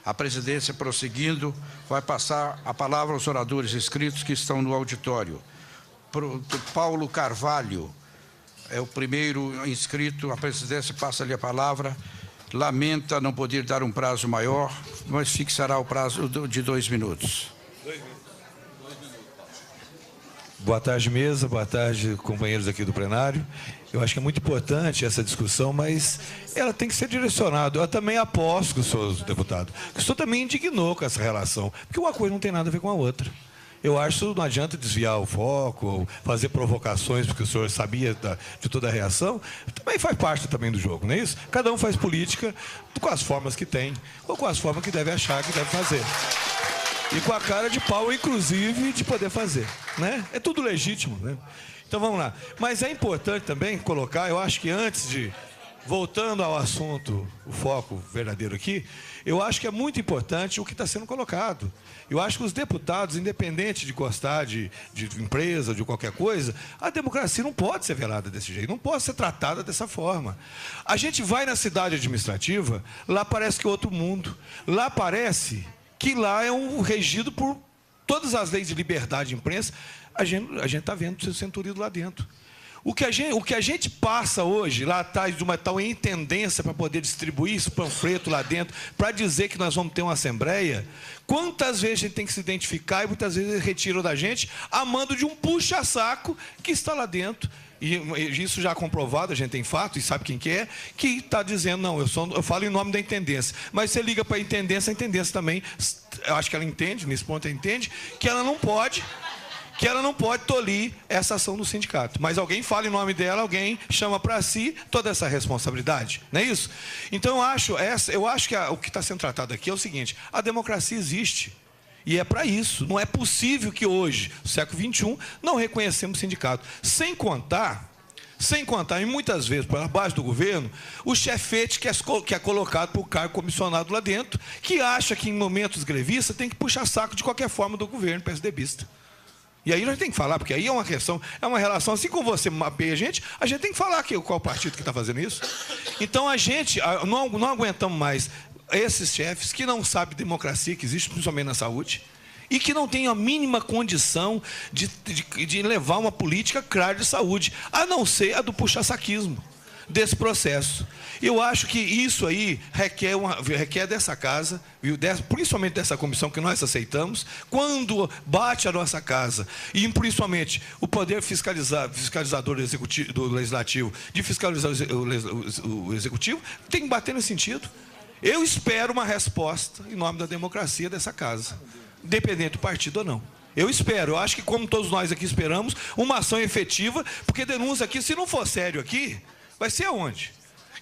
A presidência, prosseguindo, vai passar a palavra aos oradores inscritos que estão no auditório. Paulo Carvalho é o primeiro inscrito. A presidência passa-lhe a palavra. Lamenta não poder dar um prazo maior, mas fixará o prazo de 2 minutos. Boa tarde, mesa. Boa tarde, companheiros aqui do plenário. Eu acho que é muito importante essa discussão, mas ela tem que ser direcionada. Eu também aposto que o senhor deputado, que o senhor também indignou com essa relação, porque uma coisa não tem nada a ver com a outra. Eu acho que não adianta desviar o foco ou fazer provocações, porque o senhor sabia de toda a reação. Também faz parte também do jogo, não é isso? Cada um faz política com as formas que tem, ou com as formas que deve achar que deve fazer. E com a cara de pau, inclusive, de poder fazer, né? É tudo legítimo, né? Então, vamos lá. Mas é importante também colocar, eu acho que antes de... Voltando ao assunto, o foco verdadeiro aqui, eu acho que é muito importante o que está sendo colocado. Eu acho que os deputados, independente de gostar de empresa, de qualquer coisa, a democracia não pode ser velada desse jeito, não pode ser tratada dessa forma. A gente vai na cidade administrativa, lá parece que é outro mundo. Lá parece que lá é regido por todas as leis de liberdade de imprensa. A gente está vendo o centurido lá dentro. O que a gente passa hoje, lá atrás de uma tal intendência para poder distribuir esse panfleto lá dentro, para dizer que nós vamos ter uma assembleia, quantas vezes a gente tem que se identificar e muitas vezes retiram da gente a mando de um puxa-saco que está lá dentro. E isso já comprovado, a gente tem fato e sabe quem que está dizendo, não, eu falo em nome da intendência. Mas você liga para a intendência também, eu acho que ela entende, nesse ponto ela entende, que ela não pode tolir essa ação do sindicato. Mas alguém fala em nome dela, alguém chama para si toda essa responsabilidade. Não é isso? Então, eu acho que o que está sendo tratado aqui é o seguinte: a democracia existe. E é para isso. Não é possível que hoje, no século XXI, não reconhecemos o sindicato. Sem contar, e muitas vezes, por base do governo, o chefete que é colocado por cargo comissionado lá dentro, que acha que em momentos grevistas tem que puxar saco de qualquer forma do governo PSDBista. E aí a gente tem que falar, porque aí é uma relação, assim como você mapeia a gente tem que falar qual partido que está fazendo isso. Então a gente não aguentamos mais esses chefes que não sabem democracia que existe, principalmente na saúde, e que não têm a mínima condição de levar uma política clara de saúde, a não ser a do puxa-saquismo desse processo. Eu acho que isso aí requer dessa casa, viu, principalmente dessa comissão que nós aceitamos, quando bate a nossa casa, e principalmente o poder fiscalizador do legislativo, de fiscalizar o executivo, tem que bater nesse sentido. Eu espero uma resposta em nome da democracia dessa casa, independente do partido ou não. Eu espero, eu acho que como todos nós aqui esperamos, uma ação efetiva, porque denúncia aqui, se não for sério aqui, vai ser aonde?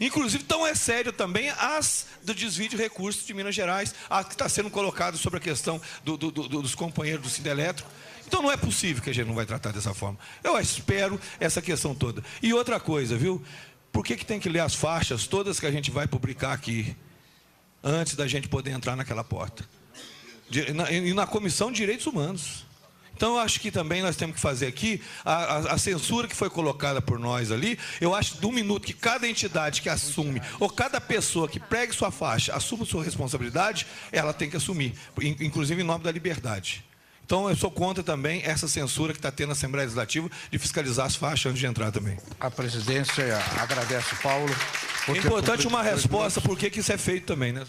Inclusive, tão é sério também as do desvio de recursos de Minas Gerais, a que está sendo colocado sobre a questão dos companheiros do Sindelétrico. Então, não é possível que a gente não vai tratar dessa forma. Eu espero essa questão toda. E outra coisa, viu? Por que tem que ler as faixas todas que a gente vai publicar aqui, antes da gente poder entrar naquela porta? E na Comissão de Direitos Humanos. Então, eu acho que também nós temos que fazer aqui a censura que foi colocada por nós ali. Eu acho que de 1 minuto que cada entidade que assume, ou cada pessoa que pregue sua faixa, assuma sua responsabilidade, ela tem que assumir, inclusive em nome da liberdade. Então, eu sou contra também essa censura que está tendo na Assembleia Legislativa de fiscalizar as faixas antes de entrar também. A presidência agradece, Paulo. É importante uma resposta por que isso é feito também, né?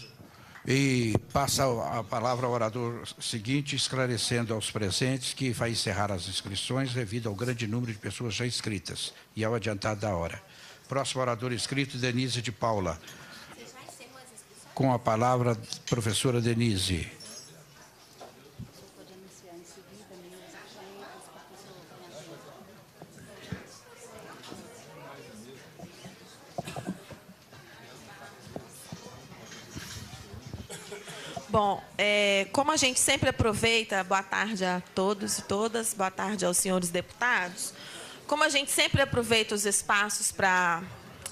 E passa a palavra ao orador seguinte, esclarecendo aos presentes que vai encerrar as inscrições devido ao grande número de pessoas já inscritas e ao adiantado da hora. Próximo orador inscrito, Denise de Paula. Com a palavra, professora Denise. Bom, como a gente sempre aproveita, boa tarde a todos e todas, boa tarde aos senhores deputados, como a gente sempre aproveita os espaços para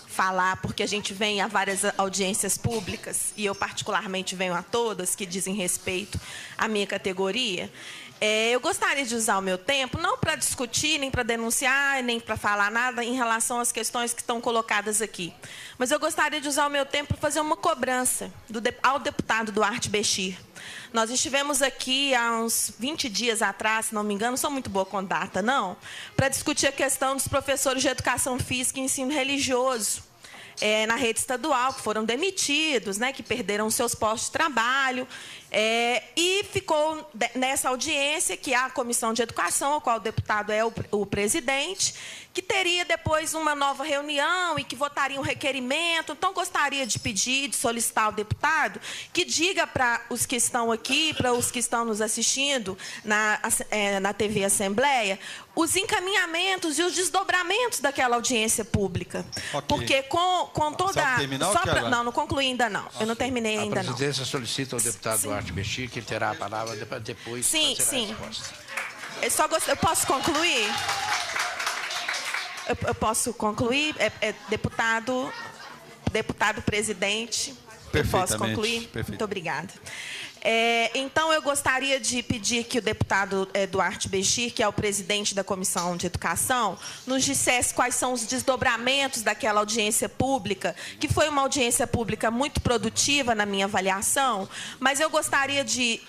falar, porque a gente vem a várias audiências públicas, e eu particularmente venho a todas, que dizem respeito à minha categoria, Eu gostaria de usar o meu tempo, não para discutir, nem para denunciar, nem para falar nada em relação às questões que estão colocadas aqui. Mas eu gostaria de usar o meu tempo para fazer uma cobrança ao deputado Duarte Bechir. Nós estivemos aqui há uns 20 dias atrás, se não me engano, não sou muito boa com data, não, para discutir a questão dos professores de educação física e ensino religioso. Na rede estadual, que foram demitidos, né, que perderam seus postos de trabalho. E ficou nessa audiência que há a Comissão de Educação, ao qual o deputado é o presidente, que teria depois uma nova reunião e que votaria um requerimento. Então, gostaria de pedir, de solicitar ao deputado que diga para os que estão aqui, para os que estão nos assistindo na TV Assembleia, os encaminhamentos e os desdobramentos daquela audiência pública. Okay. Porque com toda... Não concluí ainda não. Eu não terminei ainda não. A presidência solicita ao deputado Duarte Bechir, que terá a palavra depois. Sim. Eu posso concluir? Eu posso concluir? Deputado presidente, eu posso concluir? Perfeito. Muito obrigada. Então, eu gostaria de pedir que o deputado Duarte Bechir, que é o presidente da Comissão de Educação, nos dissesse quais são os desdobramentos daquela audiência pública, que foi uma audiência pública muito produtiva na minha avaliação, mas eu gostaria de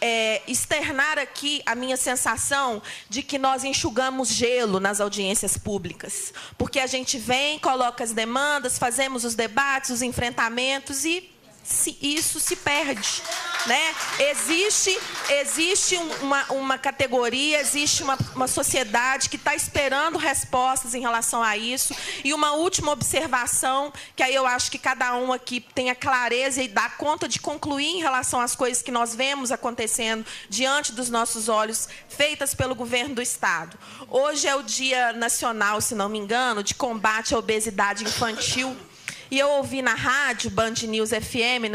externar aqui a minha sensação de que nós enxugamos gelo nas audiências públicas, porque a gente vem, coloca as demandas, fazemos os debates, os enfrentamentos e isso se perde, né? Existe uma categoria, existe uma sociedade que está esperando respostas em relação a isso. E uma última observação, que aí eu acho que cada um aqui tenha clareza e dá conta de concluir em relação às coisas que nós vemos acontecendo diante dos nossos olhos, feitas pelo governo do Estado. Hoje é o Dia Nacional, se não me engano, de combate à obesidade infantil. E eu ouvi na rádio, Band News FM,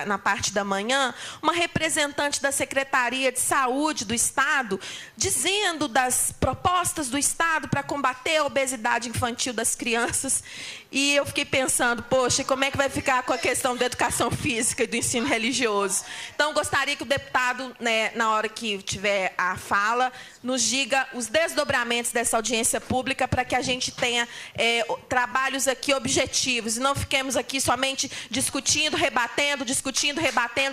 na parte da manhã, uma representante da Secretaria de Saúde do Estado dizendo das propostas do Estado para combater a obesidade infantil das crianças. E eu fiquei pensando, poxa, como é que vai ficar com a questão da educação física e do ensino religioso? Então, gostaria que o deputado, né, na hora que tiver a fala, nos diga os desdobramentos dessa audiência pública para que a gente tenha trabalhos aqui objetivos e não fiquemos aqui somente discutindo, rebatendo,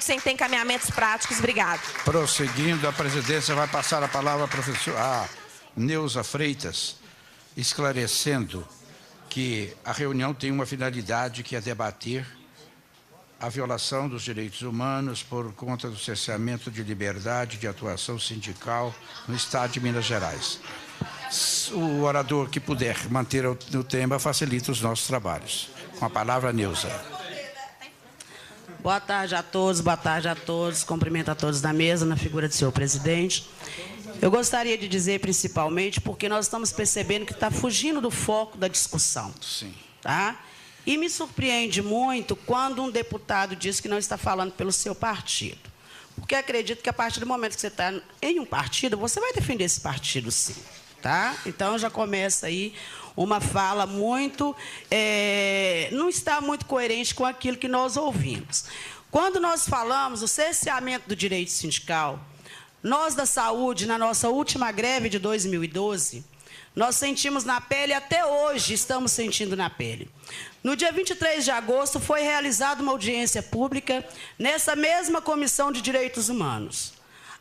sem ter encaminhamentos práticos. Obrigada. Prosseguindo, a presidência vai passar a palavra à Neuza Freitas, esclarecendo que a reunião tem uma finalidade, que é debater a violação dos direitos humanos por conta do cerceamento de liberdade de atuação sindical no Estado de Minas Gerais. O orador que puder manter o tema facilita os nossos trabalhos. Com a palavra, Neuza. Boa tarde a todos. Cumprimento a todos da mesa, na figura do senhor presidente. Eu gostaria de dizer, principalmente, porque nós estamos percebendo que está fugindo do foco da discussão. Sim. Tá? E me surpreende muito quando um deputado diz que não está falando pelo seu partido. Porque acredito que, a partir do momento que você está em um partido, você vai defender esse partido, sim. Tá? Então, já começa aí uma fala muito... não está muito coerente com aquilo que nós ouvimos. Quando nós falamos do cerceamento do direito sindical, nós da saúde, na nossa última greve de 2012, nós sentimos na pele, até hoje estamos sentindo na pele. No dia 23 de agosto foi realizada uma audiência pública nessa mesma Comissão de Direitos Humanos.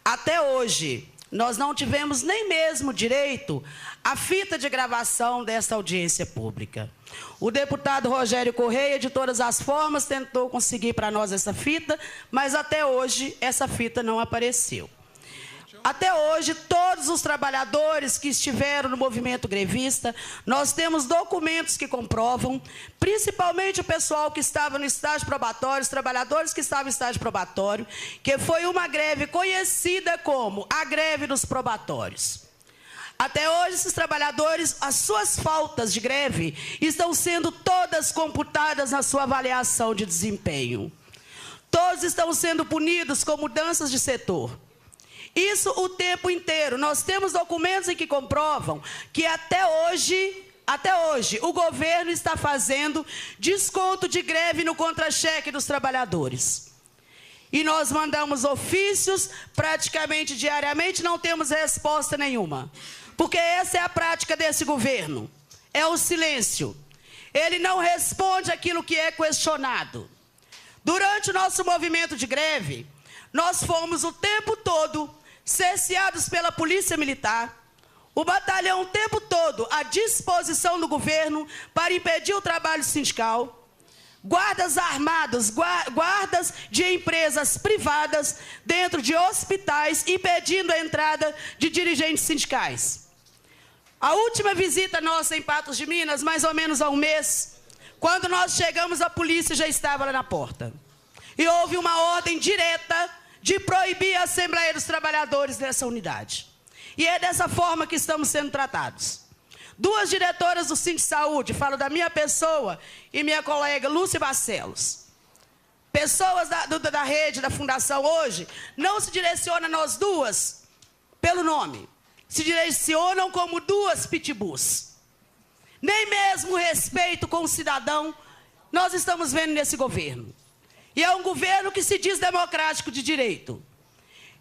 Até hoje, nós não tivemos nem mesmo direito à fita de gravação dessa audiência pública. O deputado Rogério Correia, de todas as formas, tentou conseguir para nós essa fita, mas até hoje essa fita não apareceu. Até hoje, todos os trabalhadores que estiveram no movimento grevista, nós temos documentos que comprovam, principalmente o pessoal que estava no estágio probatório, os trabalhadores que estavam no estágio probatório, que foi uma greve conhecida como a greve dos probatórios. Até hoje, esses trabalhadores, as suas faltas de greve estão sendo todas computadas na sua avaliação de desempenho. Todos estão sendo punidos com mudanças de setor. Isso o tempo inteiro. Nós temos documentos em que comprovam que até hoje, o governo está fazendo desconto de greve no contra-cheque dos trabalhadores. E nós mandamos ofícios praticamente diariamente, não temos resposta nenhuma. Porque essa é a prática desse governo. É o silêncio. Ele não responde aquilo que é questionado. Durante o nosso movimento de greve, nós fomos o tempo todo cerceados pela Polícia Militar, o batalhão o tempo todo à disposição do governo para impedir o trabalho sindical, guardas armados, guardas de empresas privadas dentro de hospitais, impedindo a entrada de dirigentes sindicais. A última visita nossa em Patos de Minas, mais ou menos há um mês, quando nós chegamos, a polícia já estava lá na porta. E houve uma ordem direta de proibir a Assembleia dos Trabalhadores dessa unidade. E é dessa forma que estamos sendo tratados. Duas diretoras do Sindsaúde, falo da minha pessoa e minha colega Lúcia Barcelos. Pessoas da rede, da fundação hoje, não se direcionam a nós duas pelo nome. Se direcionam como duas pitbulls. Nem mesmo respeito com o cidadão nós estamos vendo nesse governo. E é um governo que se diz democrático de direito.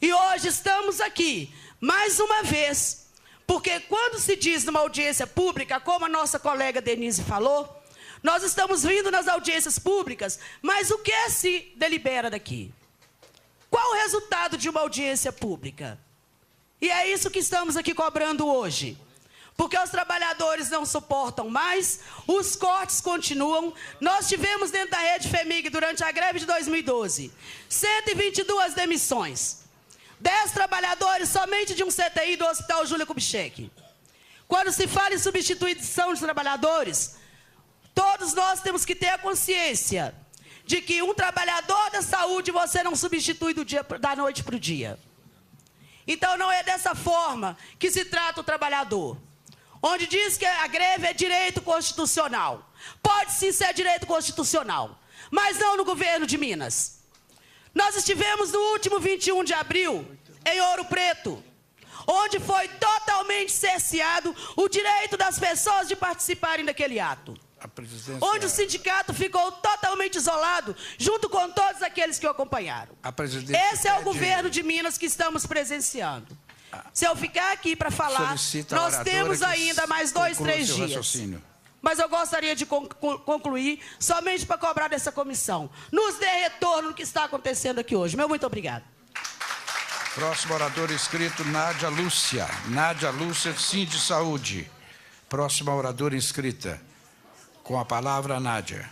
E hoje estamos aqui, mais uma vez, porque quando se diz numa audiência pública, como a nossa colega Denise falou, nós estamos vindo nas audiências públicas, mas o que se delibera daqui? Qual o resultado de uma audiência pública? E é isso que estamos aqui cobrando hoje. Porque os trabalhadores não suportam mais, os cortes continuam. Nós tivemos dentro da rede FEMIG, durante a greve de 2012, 122 demissões. 10 trabalhadores somente de um CTI do Hospital Júlia Kubitschek. Quando se fala em substituição de trabalhadores, todos nós temos que ter a consciência de que um trabalhador da saúde você não substitui da noite para o dia. Então não é dessa forma que se trata o trabalhador. Onde diz que a greve é direito constitucional. Pode sim ser direito constitucional, mas não no governo de Minas. Nós estivemos no último 21 de abril, em Ouro Preto, onde foi totalmente cerceado o direito das pessoas de participarem daquele ato. Onde o sindicato ficou totalmente isolado, junto com todos aqueles que o acompanharam. Esse é o governo de Minas que estamos presenciando. Se eu ficar aqui para falar, nós temos ainda mais 2, 3 dias. Mas eu gostaria de concluir somente para cobrar dessa comissão. Nos dê retorno no que está acontecendo aqui hoje. Meu muito obrigado. Próximo orador inscrito, Nádia Lúcia. Nádia Lúcia, Sindsaúde. Próxima oradora inscrita. Com a palavra, Nádia.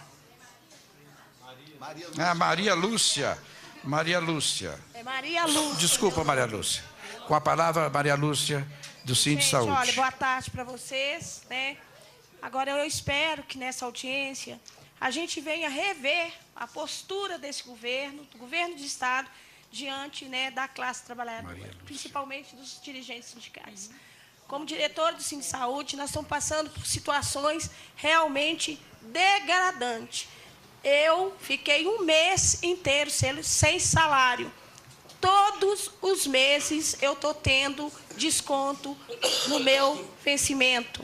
Maria Lúcia. Maria Lúcia. É Maria Lúcia. Desculpa, Maria Lúcia. Com a palavra, Maria Lúcia, do Sindsaúde. Olha, boa tarde para vocês, né? Agora, eu espero que nessa audiência a gente venha rever a postura desse governo, do governo de Estado, diante, né, da classe trabalhadora, principalmente dos dirigentes sindicais. Como diretora do Sindsaúde, nós estamos passando por situações realmente degradantes. Eu fiquei um mês inteiro sem salário. Todos os meses eu estou tendo desconto no meu vencimento.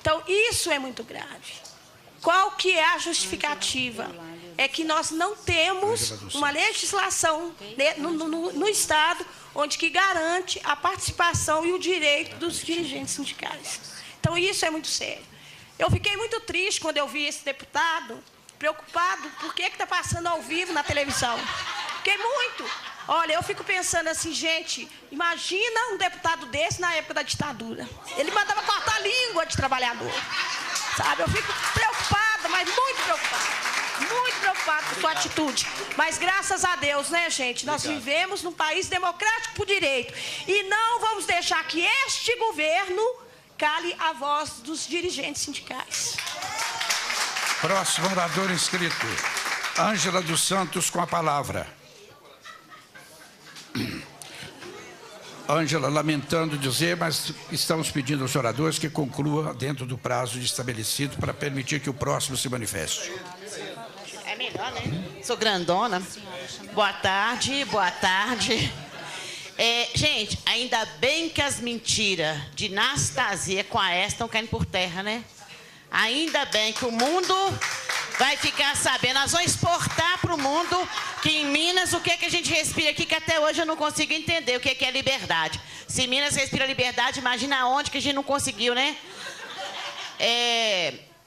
Então, isso é muito grave. Qual que é a justificativa? É que nós não temos uma legislação no Estado onde que garante a participação e o direito dos dirigentes sindicais. Então, isso é muito sério. Eu fiquei muito triste quando eu vi esse deputado preocupado por que está passando ao vivo na televisão. Fiquei muito. Olha, eu fico pensando assim, gente, imagina um deputado desse na época da ditadura. Ele mandava cortar a língua de trabalhador. Sabe, eu fico preocupada, mas muito preocupada com sua atitude. Mas graças a Deus, né, gente, nós vivemos num país democrático por direito. E não vamos deixar que este governo cale a voz dos dirigentes sindicais. Próximo orador inscrito, Ângela dos Santos, com a palavra. Ângela, lamentando dizer, mas estamos pedindo aos oradores que conclua dentro do prazo estabelecido para permitir que o próximo se manifeste. É melhor, né? Sou grandona. Boa tarde, boa tarde. Gente, ainda bem que as mentiras de Nastasia com a S estão caindo por terra, né? Ainda bem que o mundo vai ficar sabendo. Nós vamos exportar para para o mundo que em Minas o que a gente respira aqui, que até hoje eu não consigo entender o que é liberdade. Se Minas respira liberdade, imagina onde que a gente não conseguiu, né?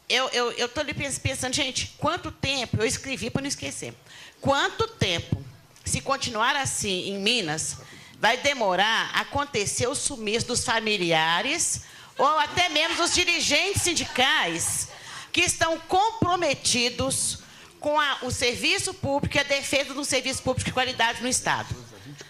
Eu estou ali pensando, gente, quanto tempo, eu escrevi para não esquecer, quanto tempo, se continuar assim em Minas, vai demorar a acontecer o sumiço dos familiares ou até mesmo dos dirigentes sindicais que estão comprometidos com o serviço público e a defesa do serviço público de qualidade no Estado.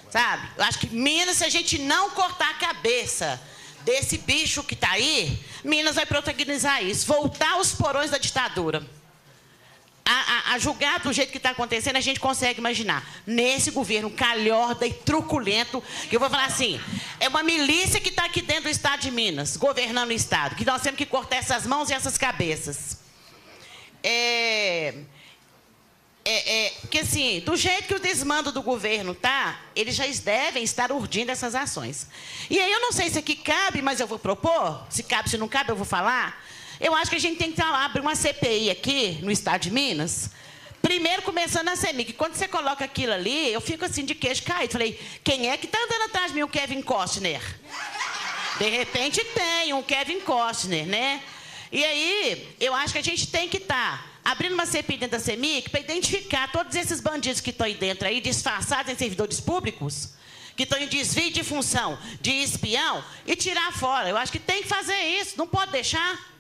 Sabe? Eu acho que Minas, se a gente não cortar a cabeça desse bicho que está aí, Minas vai protagonizar isso, voltar aos porões da ditadura. A julgar do jeito que está acontecendo, a gente consegue imaginar. Nesse governo calhorda e truculento, que eu vou falar assim, é uma milícia que está aqui dentro do Estado de Minas, governando o Estado, que nós temos que cortar essas mãos e essas cabeças. Porque assim, do jeito que o desmando do governo tá, eles já devem estar urdindo essas ações. E aí eu não sei se aqui cabe, mas eu vou propor, se cabe, se não cabe, eu vou falar. Eu acho que a gente tem que abrir uma CPI aqui no Estado de Minas. Primeiro, começando a CEMIG. Quando você coloca aquilo ali, eu fico assim de queixo caído. Falei, quem é que está andando atrás de mim? O Kevin Costner. De repente tem um Kevin Costner, né? E aí, eu acho que a gente tem que estar abrindo uma CPI dentro da CEMIG para identificar todos esses bandidos que estão aí dentro, aí, disfarçados em servidores públicos, que estão em desvio de função de espião, e tirar fora. Eu acho que tem que fazer isso, não pode deixar.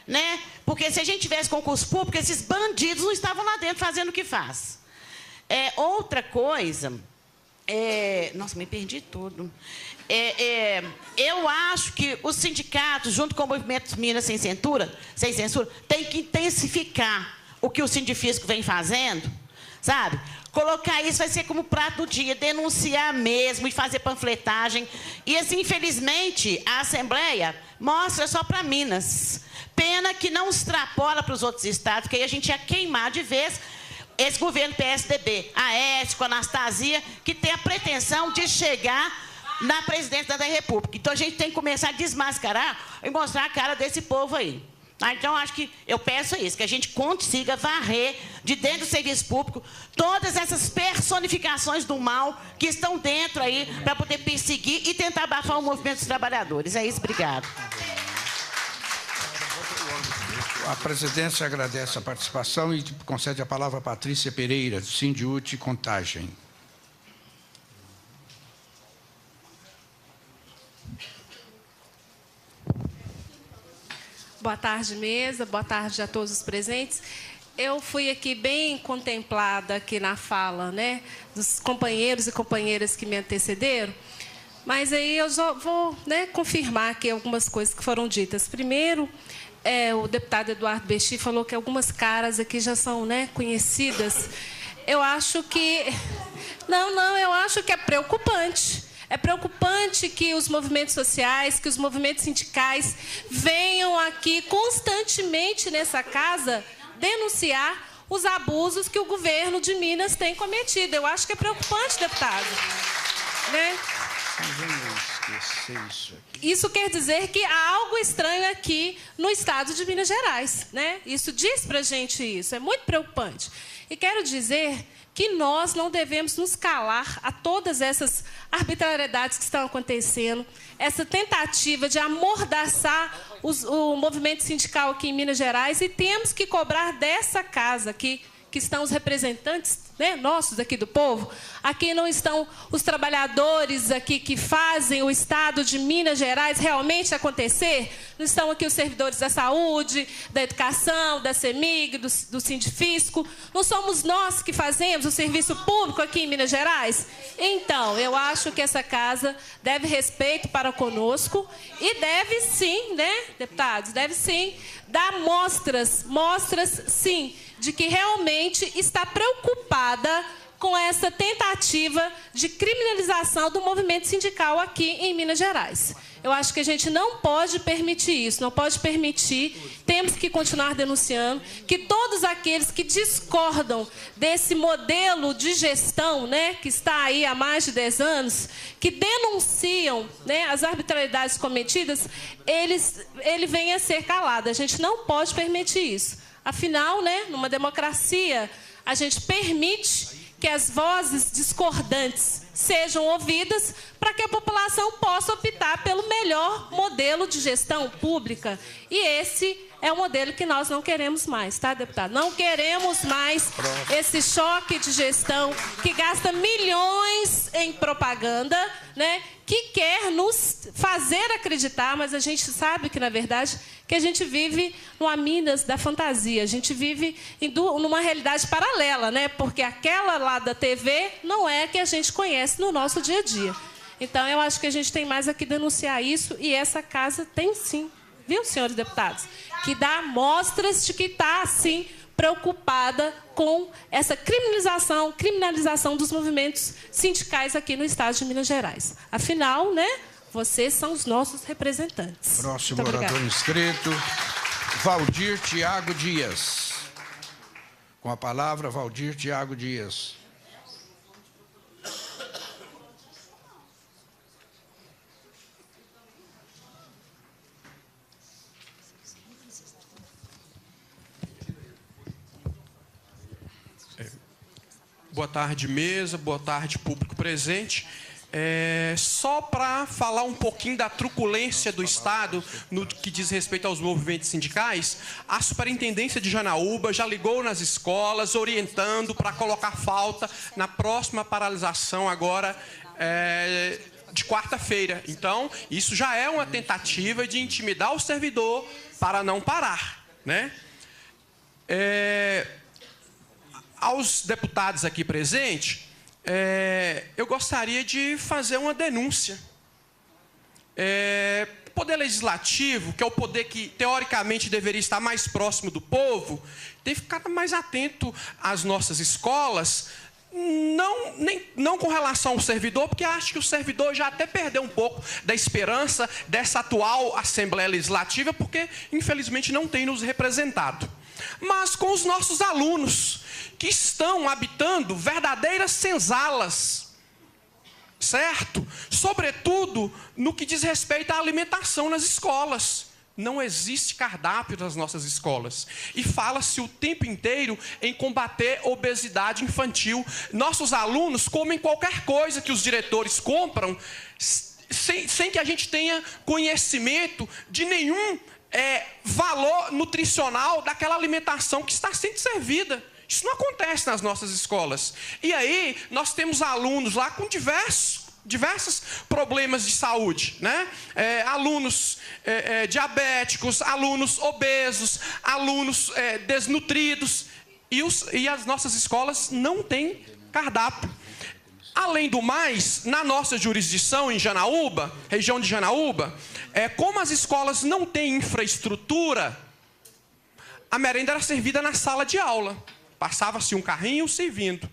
Né? Porque se a gente tivesse concurso público, esses bandidos não estavam lá dentro fazendo o que faz. Outra coisa, nossa, me perdi tudo. Eu acho que os sindicatos, junto com o movimento Minas Sem Censura, tem que intensificar o que o Sindifisco vem fazendo, sabe? Colocar isso vai ser como prato do dia, denunciar mesmo e fazer panfletagem. E assim, infelizmente, a Assembleia mostra só para Minas. Pena que não extrapola para os outros estados, porque aí a gente ia queimar de vez esse governo PSDB, a Aécio, a Anastasia, que tem a pretensão de chegar na presidência da República. Então a gente tem que começar a desmascarar e mostrar a cara desse povo aí. Então, acho que eu peço isso, que a gente consiga varrer de dentro do serviço público todas essas personificações do mal que estão dentro aí para poder perseguir e tentar abafar o movimento dos trabalhadores. É isso, obrigado. A presidência agradece a participação e concede a palavra a Patrícia Pereira, do Sindiúti Contagem. Boa tarde, mesa. Boa tarde a todos os presentes. Eu fui aqui bem contemplada aqui na fala, né, dos companheiros e companheiras que me antecederam, mas aí eu já vou, né, confirmar aqui algumas coisas que foram ditas. Primeiro, o deputado Eduardo Bexi falou que algumas caras aqui já são, né, conhecidas. Eu acho que... Não, eu acho que é preocupante. É preocupante que os movimentos sociais, que os movimentos sindicais venham aqui constantemente nessa casa denunciar os abusos que o governo de Minas tem cometido. Eu acho que é preocupante, deputado. Né? Isso quer dizer que há algo estranho aqui no estado de Minas Gerais. Né? Isso diz para a gente isso. É muito preocupante. E quero dizer que nós não devemos nos calar a todas essas arbitrariedades que estão acontecendo, essa tentativa de amordaçar o movimento sindical aqui em Minas Gerais, e temos que cobrar dessa casa aqui, que estão os representantes, né, nossos aqui do povo. Aqui não estão os trabalhadores aqui que fazem o Estado de Minas Gerais realmente acontecer. Não estão aqui os servidores da saúde, da educação, da CEMIG, do Sindifisco. Não somos nós que fazemos o serviço público aqui em Minas Gerais? Então, eu acho que essa casa deve respeito para conosco e deve sim, né, deputados, deve sim dar mostras, sim, de que realmente está preocupada com essa tentativa de criminalização do movimento sindical aqui em Minas Gerais. Eu acho que a gente não pode permitir isso, não pode permitir, temos que continuar denunciando que todos aqueles que discordam desse modelo de gestão, né, que está aí há mais de 10 anos, que denunciam, né, as arbitrariedades cometidas, ele venha a ser calado. A gente não pode permitir isso. Afinal, né, numa democracia, a gente permite que as vozes discordantes sejam ouvidas para que a população possa optar pelo melhor modelo de gestão pública. E esse é o modelo que nós não queremos mais, tá, deputado? Não queremos mais esse choque de gestão que gasta milhões em propaganda, né, que quer nos fazer acreditar, mas a gente sabe que, na verdade, que a gente vive numa Minas da fantasia, a gente vive numa realidade paralela, né, porque aquela lá da TV não é a que a gente conhece no nosso dia a dia. Então, eu acho que a gente tem mais aqui denunciar isso, e essa casa tem sim, viu, senhores deputados, que dá amostras de que está, sim, preocupada com essa criminalização dos movimentos sindicais aqui no estado de Minas Gerais. Afinal, né, vocês são os nossos representantes. Próximo orador inscrito, Valdir Tiago Dias. Com a palavra, Valdir Tiago Dias. Boa tarde, mesa. Boa tarde, público presente. Só para falar um pouquinho da truculência do Estado no que diz respeito aos movimentos sindicais, a Superintendência de Janaúba já ligou nas escolas, orientando para colocar falta na próxima paralisação agora de quarta-feira. Então, isso já é uma tentativa de intimidar o servidor para não parar, né? Aos deputados aqui presentes, eu gostaria de fazer uma denúncia. O Poder Legislativo, que é o poder que, teoricamente, deveria estar mais próximo do povo, tem que ficar mais atento às nossas escolas, não com relação ao servidor, porque acho que o servidor já até perdeu um pouco da esperança dessa atual Assembleia Legislativa, porque, infelizmente, não tem nos representado. Mas com os nossos alunos, que estão habitando verdadeiras senzalas, certo? Sobretudo no que diz respeito à alimentação nas escolas. Não existe cardápio nas nossas escolas. E fala-se o tempo inteiro em combater obesidade infantil. Nossos alunos comem qualquer coisa que os diretores compram, sem que a gente tenha conhecimento de nenhum valor nutricional daquela alimentação que está sendo servida. Isso não acontece nas nossas escolas. E aí, nós temos alunos lá com diversos problemas de saúde, né? Alunos diabéticos, alunos obesos, alunos desnutridos. E as nossas escolas não têm cardápio. Além do mais, na nossa jurisdição, em Janaúba, região de Janaúba, como as escolas não têm infraestrutura, a merenda era servida na sala de aula. Passava-se um carrinho servindo.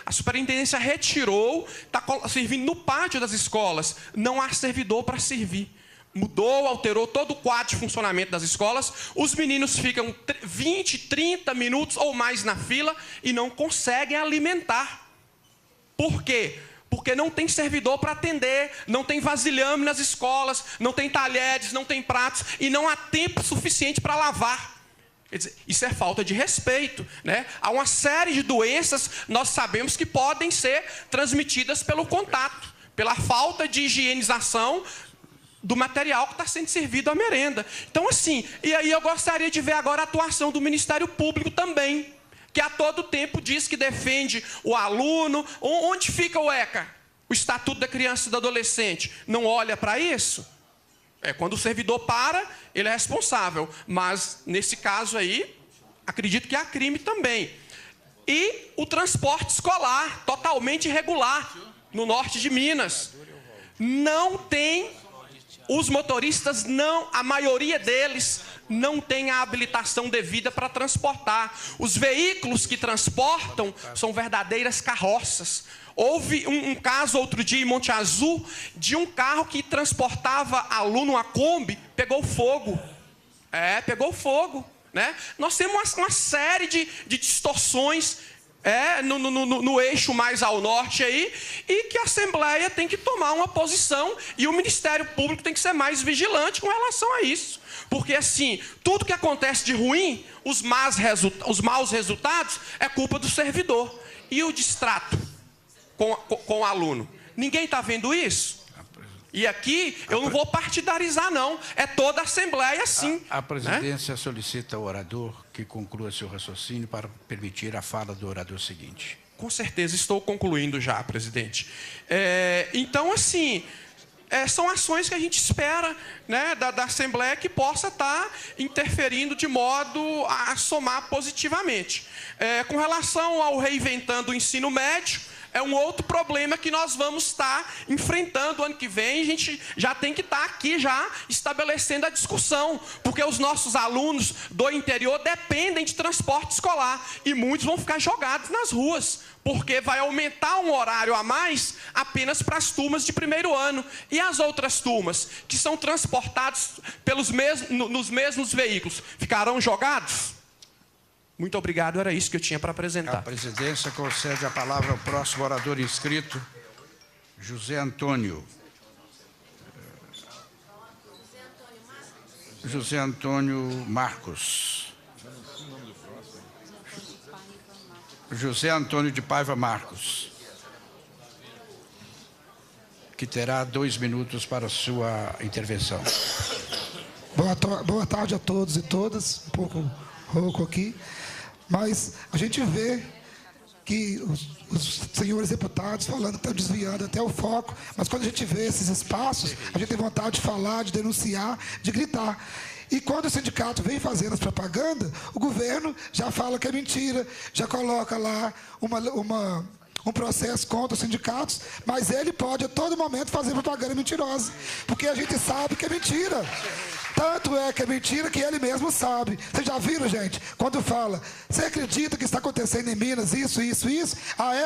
A superintendência retirou, está servindo no pátio das escolas. Não há servidor para servir. Mudou, alterou todo o quadro de funcionamento das escolas. Os meninos ficam 20, 30 minutos ou mais na fila e não conseguem alimentar. Por quê? Porque não tem servidor para atender, não tem vasilhame nas escolas, não tem talheres, não tem pratos e não há tempo suficiente para lavar. Quer dizer, isso é falta de respeito, né? Há uma série de doenças, nós sabemos que podem ser transmitidas pelo contato, pela falta de higienização do material que está sendo servido à merenda. Então, assim, e aí eu gostaria de ver agora a atuação do Ministério Público também, que a todo tempo diz que defende o aluno. Onde fica o ECA? O Estatuto da Criança e do Adolescente. Não olha para isso? Quando o servidor para, ele é responsável. Mas, nesse caso aí, acredito que há crime também. E o transporte escolar, totalmente irregular, no norte de Minas. Não tem, os motoristas não, a maioria deles não tem a habilitação devida para transportar. Os veículos que transportam são verdadeiras carroças. Houve um caso outro dia em Monte Azul de um carro que transportava aluno, uma Kombi, pegou fogo. Pegou fogo, né? Nós temos uma série de distorções no eixo mais ao norte aí, e que a Assembleia tem que tomar uma posição e o Ministério Público tem que ser mais vigilante com relação a isso. Porque, assim, tudo que acontece de ruim, os maus resultados, é culpa do servidor. E o distrato com o aluno? Ninguém está vendo isso? E aqui, eu não vou partidarizar, não. É toda a Assembleia, assim. A presidência solicita ao orador que conclua seu raciocínio para permitir a fala do orador seguinte. Com certeza, estou concluindo já, presidente. Então, assim, são ações que a gente espera, né, da Assembleia que possa estar interferindo de modo a somar positivamente. Com relação ao reinventando o ensino médio, é um outro problema que nós vamos estar enfrentando ano que vem. A gente já tem que estar aqui já estabelecendo a discussão, porque os nossos alunos do interior dependem de transporte escolar e muitos vão ficar jogados nas ruas, porque vai aumentar um horário a mais apenas para as turmas de primeiro ano. E as outras turmas, que são transportadas nos mesmos veículos, ficarão jogados? Muito obrigado, era isso que eu tinha para apresentar. A presidência concede a palavra ao próximo orador inscrito, José Antônio Marcos. José Antônio de Paiva Marcos, que terá 2 minutos para a sua intervenção. Boa tarde a todos e todas, um pouco rouco aqui. Mas a gente vê que os senhores deputados falando que estão desviando até o foco, mas quando a gente vê esses espaços, a gente tem vontade de falar, de denunciar, de gritar. E quando o sindicato vem fazendo as propagandas, o governo já fala que é mentira, já coloca lá um processo contra os sindicatos, mas ele pode a todo momento fazer propaganda mentirosa, porque a gente sabe que é mentira. Tanto é que é mentira que ele mesmo sabe. Vocês já viram, gente? Quando fala, você acredita que está acontecendo em Minas isso?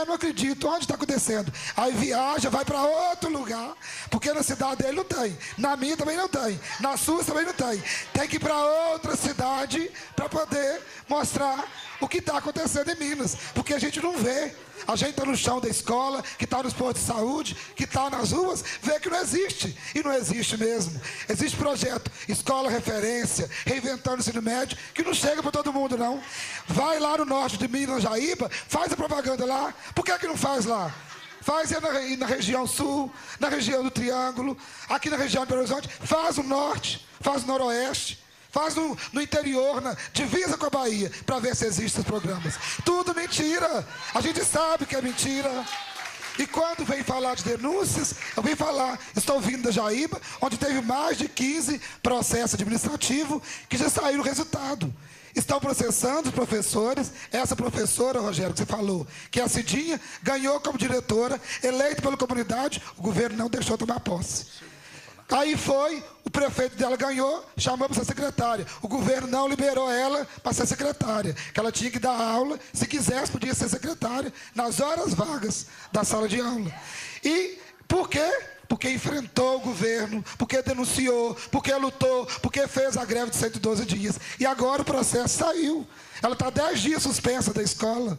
Não acredito. Onde está acontecendo? Aí viaja, vai para outro lugar, porque na cidade dele não tem. Na minha também não tem. Na sua também não tem. Tem que ir para outra cidade para poder mostrar o que está acontecendo em Minas, porque a gente não vê. A gente está no chão da escola, que está nos postos de saúde, que está nas ruas, vê que não existe. E não existe mesmo. Existe projeto Escola Referência, Reinventando o Ensino Médio, que não chega para todo mundo, não. Vai lá no norte de Minas, Jaíba, faz a propaganda lá. Por que não faz lá? Faz na região sul, na região do Triângulo, aqui na região de Belo Horizonte, faz no norte, faz no noroeste. Faz no interior, divisa com a Bahia, para ver se existem esses programas. Tudo mentira. A gente sabe que é mentira. E quando vem falar de denúncias, eu venho falar, estou vindo da Jaíba, onde teve mais de 15 processos administrativos que já saíram o resultado. Estão processando os professores. Essa professora, Rogério, que você falou, que é a Cidinha, ganhou como diretora, eleita pela comunidade, o governo não deixou tomar posse. Aí foi, o prefeito dela ganhou, chamou para ser secretária. O governo não liberou ela para ser secretária, que ela tinha que dar aula, se quisesse podia ser secretária, nas horas vagas da sala de aula. E por quê? Porque enfrentou o governo, porque denunciou, porque lutou, porque fez a greve de 112 dias. E agora o processo saiu. Ela está 10 dias suspensa da escola.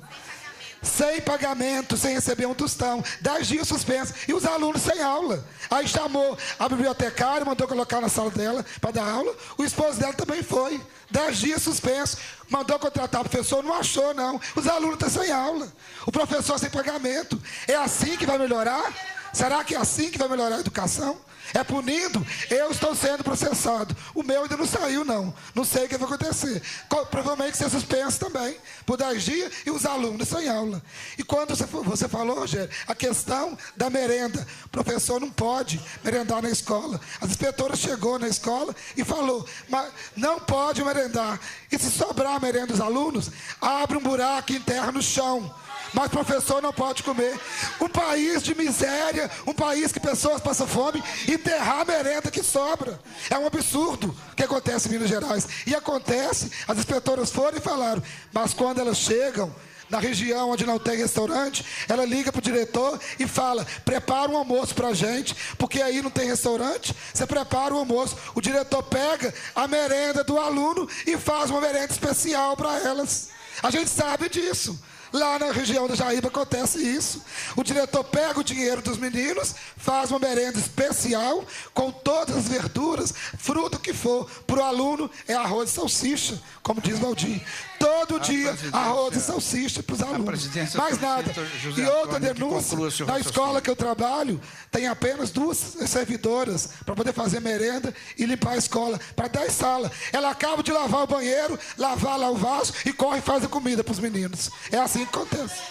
Sem pagamento, sem receber um tostão, 10 dias suspensos, e os alunos sem aula. Aí chamou a bibliotecária, mandou colocar na sala dela para dar aula, o esposo dela também foi, 10 dias suspenso, mandou contratar o professor, não achou não, os alunos estão sem aula, o professor sem pagamento. É assim que vai melhorar? Será que é assim que vai melhorar a educação? É punindo? Eu estou sendo processado. O meu ainda não saiu, não. Não sei o que vai acontecer. Provavelmente ser suspenso também, por 10 dias, e os alunos sem aula. E quando você falou, Rogério, a questão da merenda. O professor não pode merendar na escola. As inspetoras chegou na escola e falou, mas não pode merendar. E se sobrar a merenda dos alunos, abre um buraco e enterra no chão. Mas o professor não pode comer. Um país de miséria, um país que pessoas passam fome, enterrar a merenda que sobra. É um absurdo o que acontece em Minas Gerais. E acontece, as inspetoras foram e falaram, mas quando elas chegam na região onde não tem restaurante, ela liga para o diretor e fala, prepara um almoço para a gente, porque aí não tem restaurante, você prepara o almoço. O diretor pega a merenda do aluno e faz uma merenda especial para elas. A gente sabe disso. Lá na região da Jaíba acontece isso. O diretor pega o dinheiro dos meninos, faz uma merenda especial com todas as verduras, fruta que for. Para o aluno é arroz e salsicha, como diz Valdir. Todo dia arroz e salsicha para os alunos. Mais nada. E outra denúncia, na escola que eu trabalho, tem apenas 2 servidoras para poder fazer merenda e limpar a escola, para 10 salas. Ela acaba de lavar o banheiro, lavar lá o vaso e corre e faz a comida para os meninos. É assim que acontece.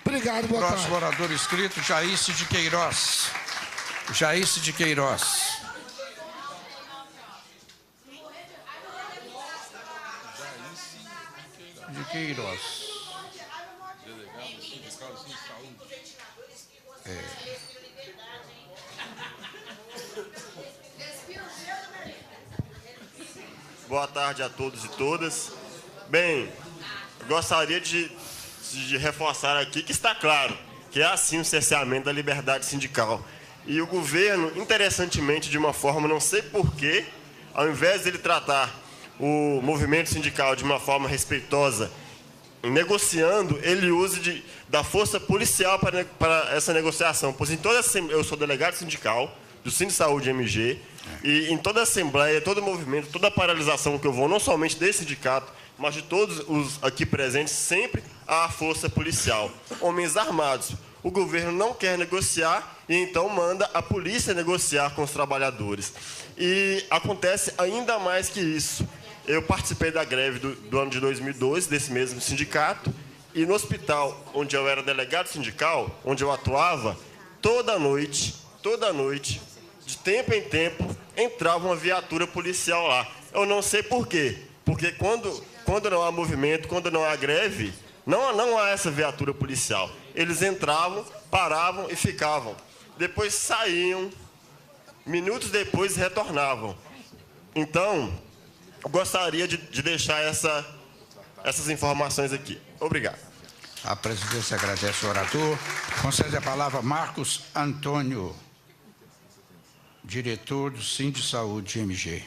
Obrigado, boa tarde. Próximo orador inscrito, Jaíce de Queiroz. Jaíce de Queiroz. De Queiroz. Boa tarde a todos e todas. Bem, gostaria de reforçar aqui que está claro que é assim o cerceamento da liberdade sindical. E o governo, interessantemente, de uma forma, não sei porquê, ao invés de ele tratar o movimento sindical de uma forma respeitosa, negociando, ele usa da força policial para essa negociação. Pois eu sou delegado sindical do Sindisaúde MG, e em toda a assembleia, todo movimento, toda paralisação que eu vou, não somente desse sindicato, mas de todos os aqui presentes, sempre há a força policial. Homens armados. O governo não quer negociar e então manda a polícia negociar com os trabalhadores. E acontece ainda mais que isso. Eu participei da greve do ano de 2012, desse mesmo sindicato, e no hospital onde eu era delegado sindical, onde eu atuava, toda noite, de tempo em tempo, entrava uma viatura policial lá. Eu não sei por quê. Porque quando não há movimento, quando não há greve, não há essa viatura policial. Eles entravam, paravam e ficavam. Depois saíam, minutos depois retornavam. Então, eu gostaria de deixar essas informações aqui. Obrigado. A presidência agradece o orador. Concede a palavra a Marcos Antônio, diretor do Sindisaúde MG.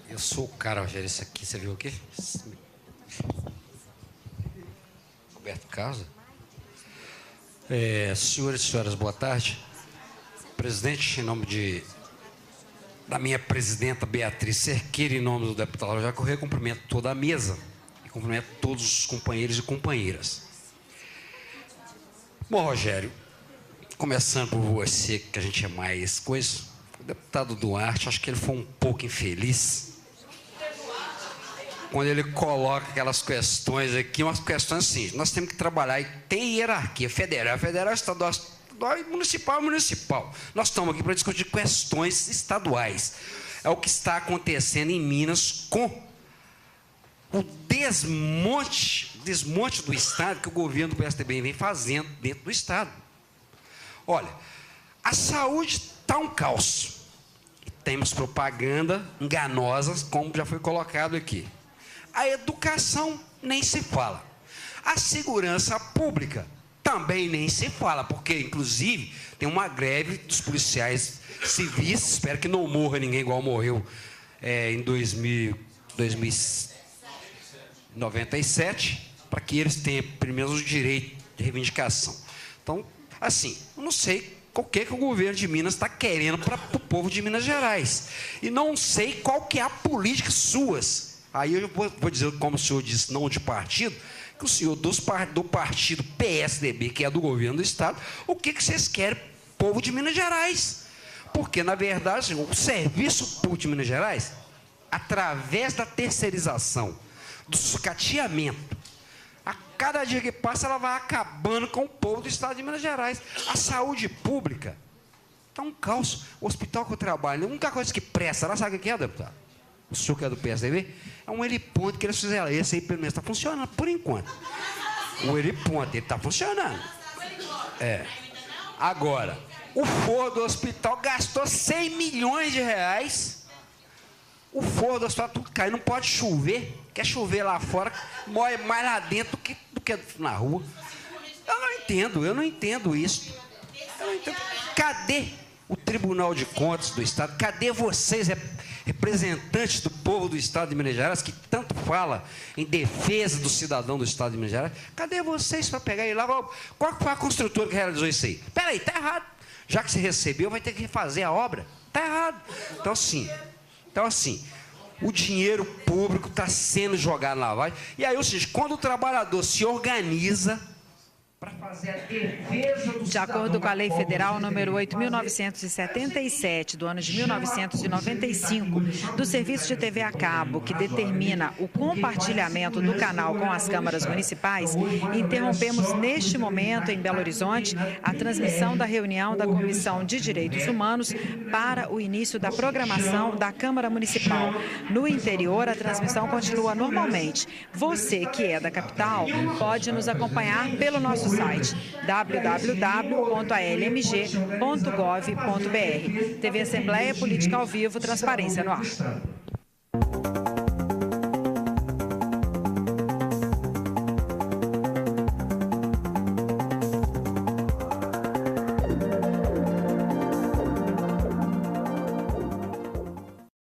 Eu sou o cara, Rogério, esse aqui, você viu aqui? Roberto Casa. Senhores e senhoras, boa tarde. Presidente, em nome da minha presidenta Beatriz Cerqueira, em nome do deputado Rogério Corrêa, cumprimento toda a mesa e cumprimento todos os companheiros e companheiras. Bom, Rogério, começando por você, que a gente é mais coisa, o deputado Duarte, acho que ele foi um pouco infeliz quando ele coloca aquelas questões aqui, umas questões assim, nós temos que trabalhar, e tem hierarquia federal, estadual, e municipal. Nós estamos aqui para discutir questões estaduais. É o que está acontecendo em Minas com o desmonte do Estado que o governo do PSDB vem fazendo dentro do Estado. Olha, a saúde está um caos. E temos propaganda enganosa, como já foi colocado aqui. A educação nem se fala. A segurança pública também nem se fala, porque, inclusive, tem uma greve dos policiais civis, espero que não morra ninguém igual morreu em 1997, para que eles tenham, pelo menos, o direito de reivindicação. Então, assim, eu não sei o que o governo de Minas está querendo para o povo de Minas Gerais. E não sei qual que é a política suas. Aí eu vou dizer, como o senhor disse, não de partido, que o senhor do partido PSDB, que é do governo do Estado, o que vocês querem, povo de Minas Gerais? Porque, na verdade, o serviço público de Minas Gerais, através da terceirização, do sucateamento, a cada dia que passa, ela vai acabando com o povo do Estado de Minas Gerais. A saúde pública está um caos. O hospital que eu trabalho, a única coisa que presta lá, sabe o que é, deputado? O senhor que é do PSDB, é um heliponto que eles fizeram. Esse aí, pelo menos, está funcionando, por enquanto. O heliponto, ele está funcionando. Agora, o forro do hospital gastou 100 milhões de reais. O forro do hospital, tudo cai, não pode chover. Quer chover lá fora, morre mais lá dentro do que na rua. Eu não entendo isso. Eu não entendo. o Tribunal de Contas do Estado, cadê vocês, representantes do povo do Estado de Minas Gerais, que tanto fala em defesa do cidadão do Estado de Minas Gerais? Cadê vocês para pegar e lá? Qual foi a construtora que realizou isso aí? Peraí, está errado. Já que você recebeu, vai ter que refazer a obra. Está errado. Então, assim, o dinheiro público está sendo jogado na lavagem. E aí, ou seja, quando o trabalhador se organiza para fazer a defesa do De acordo com a Lei Federal número 8.977, do ano de 1995, do Serviço de TV a Cabo, que determina o compartilhamento do canal com as câmaras municipais, interrompemos neste momento, em Belo Horizonte, a transmissão da reunião da Comissão de Direitos Humanos para o início da programação da Câmara Municipal. No interior, a transmissão continua normalmente. Você, que é da capital, pode nos acompanhar pelo nosso site www.almg.gov.br. TV Assembleia, Política ao Vivo, Transparência no Ar.